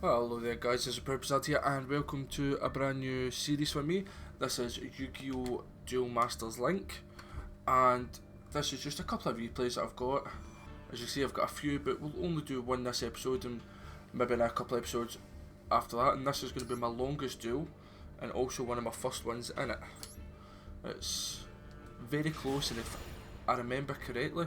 Hello there guys, this is ProudPidgezard here and welcome to a brand new series for me. This is Yu-Gi-Oh! Duel Masters Link, and this is just a couple of replays that I've got. As you see, I've got a few, but we'll only do one this episode and maybe in a couple of episodes after that, and this is going to be my longest duel and also one of my first ones in it. It's very close, and if I remember correctly,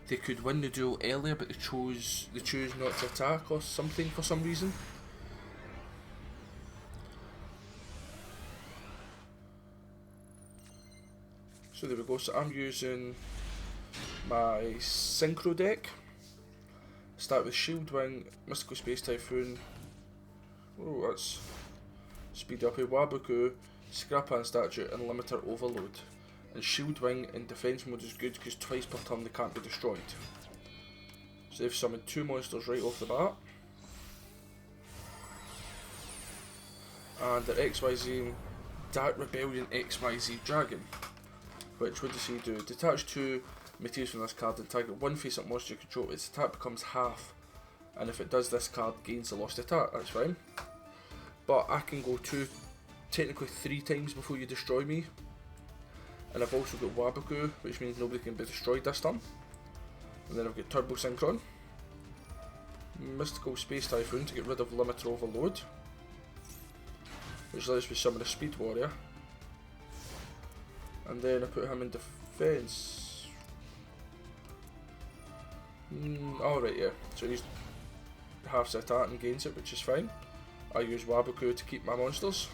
they could win the duel earlier, but they choose not to attack or something for some reason. So there we go. So I'm using my Synchro deck. Start with Shield Wing, Mystical Space Typhoon. Oh, that's Speed Up a Waboku, Scrap-Hand Statue, and Limiter Overload. And Shield Wing in defense mode is good because twice per turn they can't be destroyed. So they've summoned two monsters right off the bat. And their XYZ Dark Rebellion XYZ Dragon. Which, what does he do? Detach two materials from this card and target one face-up monster you control. Its attack becomes half. And if it does, this card gains the lost attack. That's fine. But I can go technically three times before you destroy me. And I've also got Waboku, which means nobody can be destroyed this turn. And then I've got Turbo Synchron, Mystical Space Typhoon to get rid of Limiter Overload, which lets me summon a Speed Warrior. And then I put him in defense. Alright, yeah. So he's halves the attack and gains it, which is fine. I use Waboku to keep my monsters.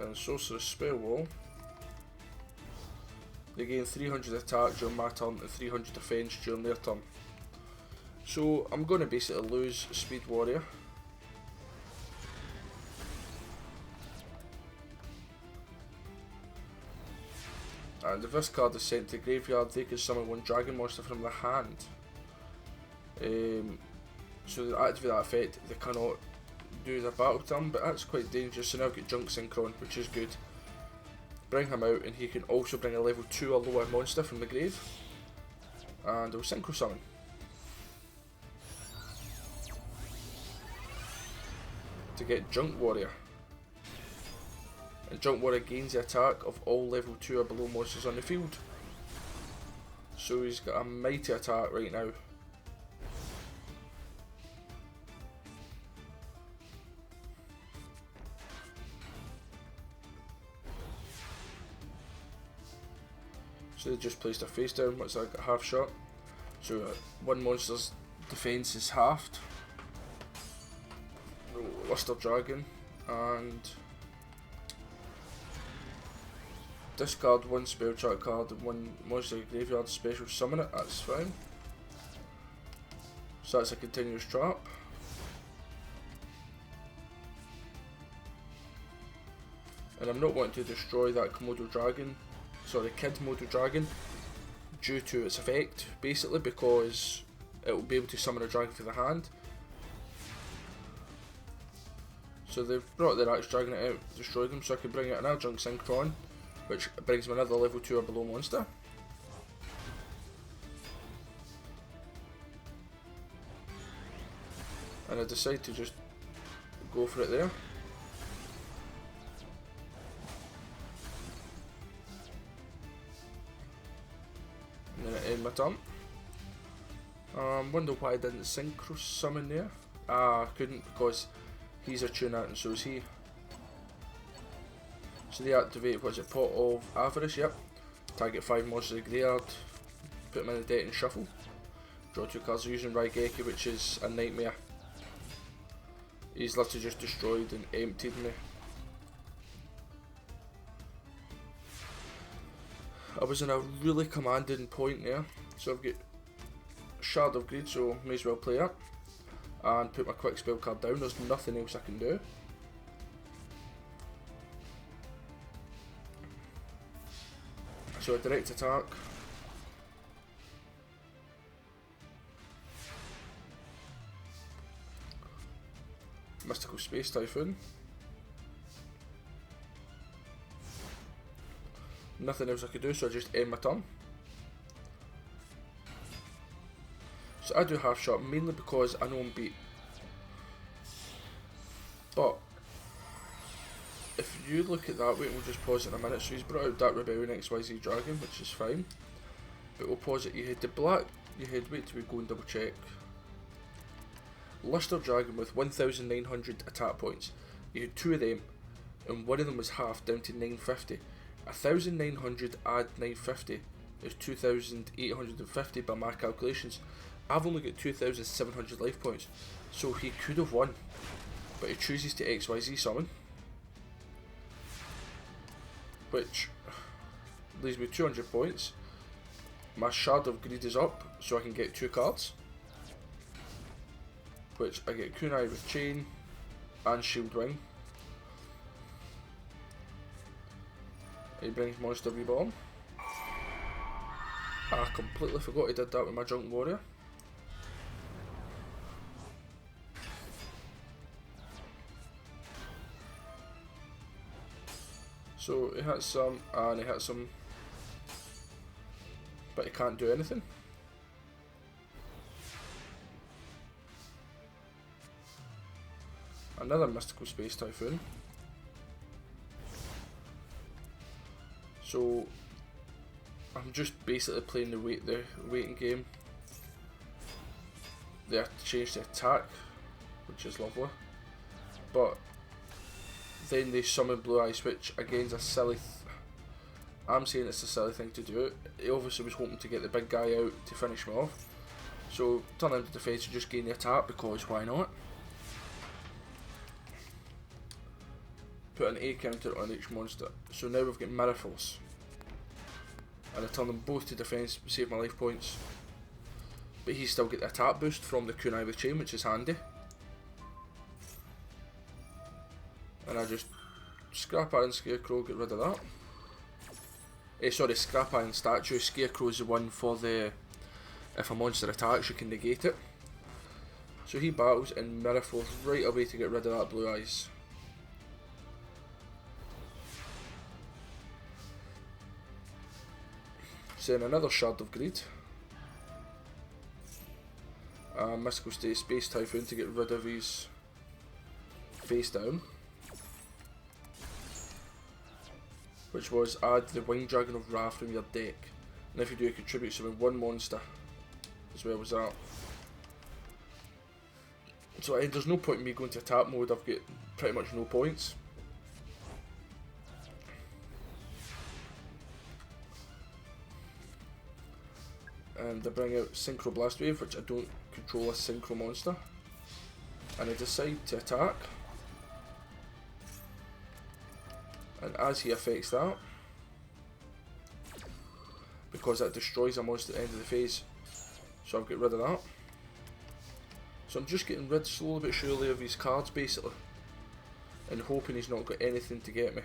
And Sorcerer's Spell Wall. They gain 300 attack during my turn and 300 defense during their turn. So I'm going to basically lose Speed Warrior. And if this card is sent to the graveyard, they can summon one dragon monster from their hand. So to activate that effect, they cannot do their battle turn, but that's quite dangerous. So now I've got Junk Synchron, which is good. Bring him out, and he can also bring a level 2 or lower monster from the grave. And I'll Synchro Summon. To get Junk Warrior. And Junk Warrior gains the attack of all level 2 or below monsters on the field. So he's got a mighty attack right now. So they just placed a face down, what's that, got half shot. So one monster's defense is halved. Luster Dragon, and discard one spell track card and one monster graveyard special summon it, that's fine. So that's a continuous trap. And I'm not wanting to destroy that Komodo Dragon, sorry, Kid-Modo Dragon, due to its effect, basically, because it will be able to summon a dragon for the hand. So they've brought their Axe Dragon out, destroyed them, so I can bring out another Junk Synchron, which brings me another level 2 or below monster. And I decide to just go for it there. And then I end my turn. Wonder why I didn't Synchro Summon there. I couldn't because he's a tuner and so is he. So they activate, what's it, Pot of Avarice, yep. Target 5 monsters in the graveyard, put them in the deck and shuffle. Draw 2 cards using Raigeki, which is a nightmare. He's literally just destroyed and emptied me. I was in a really commanding point there, so I've got Shard of Greed, so may as well play it. And put my quick spell card down, there's nothing else I can do. So a direct attack. Mystical Space Typhoon. Nothing else I could do, so I just end my turn. So I do half shot mainly because I know I'm beat. But if you look at that, wait, we'll just pause it in a minute. So he's brought out that Rebellion XYZ Dragon, which is fine. But we'll pause it. You had the black, you had, wait till we go and double check. Luster Dragon with 1,900 attack points. You had 2 of them, and one of them was half down to 950. 1,900 add 950 is 2,850 by my calculations. I've only got 2,700 life points, so he could have won, but he chooses to XYZ summon, which leaves me 200 points. My Shard of Greed is up, so I can get 2 cards, which I get Kunai with Chain and Shield Ring. He brings Monster Reborn. I completely forgot he did that with my Junk Warrior. So he hits some and he hits some, but he can't do anything. Another Mystical Space Typhoon. So I'm just basically playing the waiting game. They have to change the attack, which is lovely. But then they summon Blue Eyes, which again is a silly. I'm saying it's a silly thing to do. He obviously was hoping to get the big guy out to finish me off. So turn into defense and just gain the attack because why not? Put an A counter on each monster. So now we've got Mirror Force. And I turn them both to defense, save my life points. But he's still got the attack boost from the Kunai with Chain, which is handy. And I just Scrap Iron Scarecrow, get rid of that. Sorry, Scrap Iron Statue. Scarecrow is the one for the, if a monster attacks you can negate it. So he battles and Mirror Force right away to get rid of that Blue Eyes. Send another Shard of Greed. Mystical Space Typhoon to get rid of his face down. Which was add the Winged Dragon of Ra from your deck. And if you do, you contribute summon 1 monster as well as that. So there's no point in me going to attack mode, I've got pretty much no points. And I bring out Synchro Blast Wave, which I don't control a Synchro monster. And I decide to attack. And as he affects that, because that destroys a monster at the end of the phase, so I've got rid of that. So I'm just getting rid slowly but surely of his cards basically, and hoping he's not got anything to get me.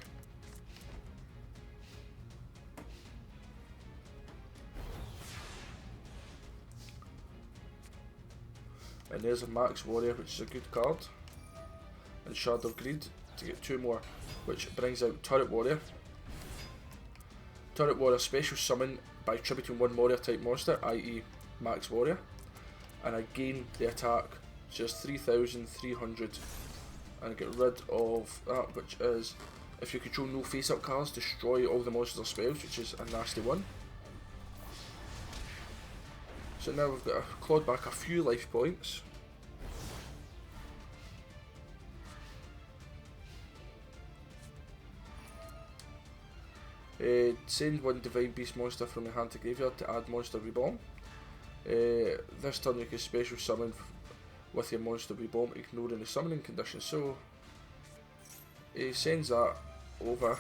And there's a Max Warrior, which is a good card, and Shard of Greed to get 2 more, which brings out Turret Warrior. Turret Warrior special summon by tributing 1 warrior type monster, i.e. Max Warrior, and I gain the attack, just 3,300, and I get rid of that, which is, if you control no face up cards, destroy all the monsters or spells, which is a nasty one. So now we've got clawed back a few life points. Send 1 Divine Beast monster from your hand to graveyard to add Monster Reborn. This turn you can special summon with your Monster Reborn, ignoring the summoning condition. So he sends that over,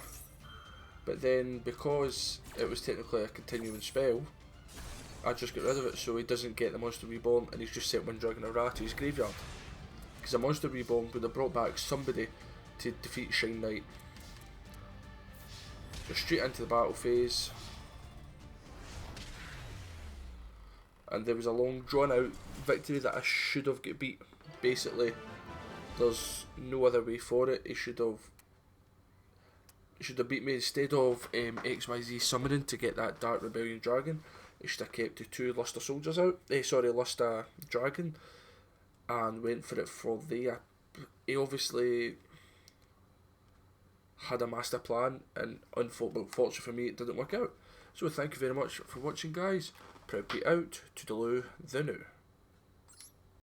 but then because it was technically a continuing spell, I just get rid of it so he doesn't get the Monster Reborn, and he's just sent 1 Dragon of Ra to his graveyard. Because a Monster Reborn would have brought back somebody to defeat Shine Knight. So straight into the battle phase. And there was a long drawn out victory that I should have got beat. Basically, there's no other way for it. He should have should have beat me instead of XYZ summoning to get that Dark Rebellion dragon. He should have kept the 2 Luster soldiers out. Luster dragon, and went for it for there. He obviously had a master plan, and unfortunately for me, it didn't work out. So thank you very much for watching, guys. ProudPidgezard out, toodaloo, the new.